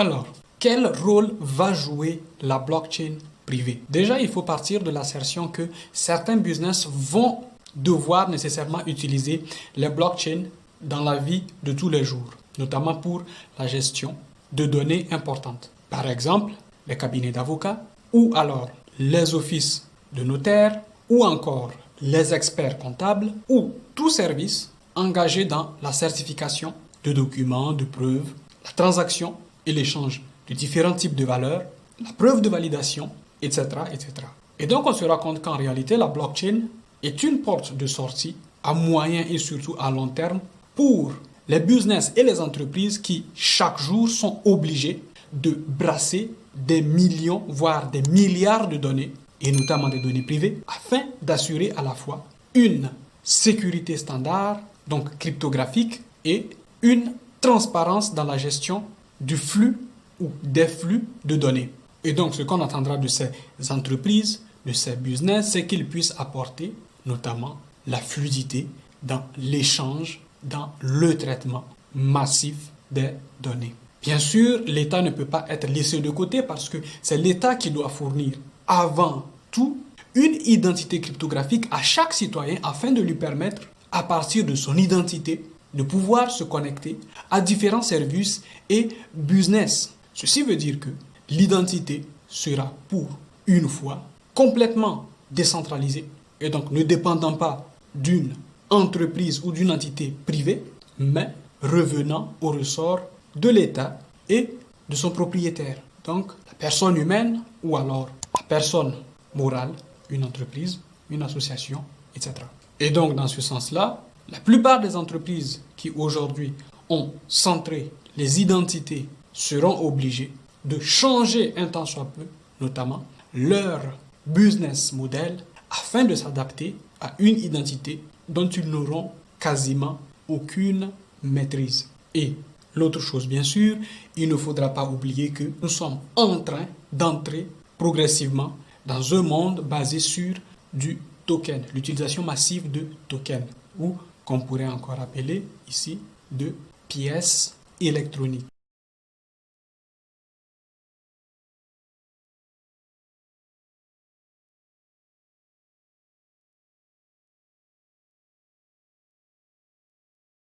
Alors, quel rôle va jouer la blockchain privée? Déjà, il faut partir de l'assertion que certains business vont devoir nécessairement utiliser les blockchains dans la vie de tous les jours, notamment pour la gestion de données importantes. Par exemple, les cabinets d'avocats ou alors les offices de notaires ou encore les experts comptables ou tout service engagé dans la certification de documents, de preuves, la transaction et l'échange de différents types de valeurs, la preuve de validation, etc., etc. Et donc on se rend compte qu'en réalité la blockchain est une porte de sortie à moyen et surtout à long terme pour les business et les entreprises qui chaque jour sont obligés de brasser des millions, voire des milliards de données, et notamment des données privées, afin d'assurer à la fois une sécurité standard, donc cryptographique, et une transparence dans la gestion du flux ou des flux de données. Et donc ce qu'on attendra de ces entreprises, de ces business, c'est qu'ils puissent apporter notamment la fluidité dans l'échange, dans le traitement massif des données. Bien sûr, l'État ne peut pas être laissé de côté parce que c'est l'État qui doit fournir avant tout une identité cryptographique à chaque citoyen afin de lui permettre, à partir de son identité, de pouvoir se connecter à différents services et business. Ceci veut dire que l'identité sera pour une fois complètement décentralisée et donc ne dépendant pas d'une entreprise ou d'une entité privée, mais revenant au ressort de l'État et de son propriétaire. Donc la personne humaine ou alors la personne morale, une entreprise, une association, etc. Et donc dans ce sens-là, la plupart des entreprises qui aujourd'hui ont centré les identités seront obligées de changer un tant soit peu, notamment leur business model, afin de s'adapter à une identité dont ils n'auront quasiment aucune maîtrise. Et l'autre chose, bien sûr, il ne faudra pas oublier que nous sommes en train d'entrer progressivement dans un monde basé sur du token, l'utilisation massive de tokens, ou qu'on pourrait encore appeler ici de pièces électroniques.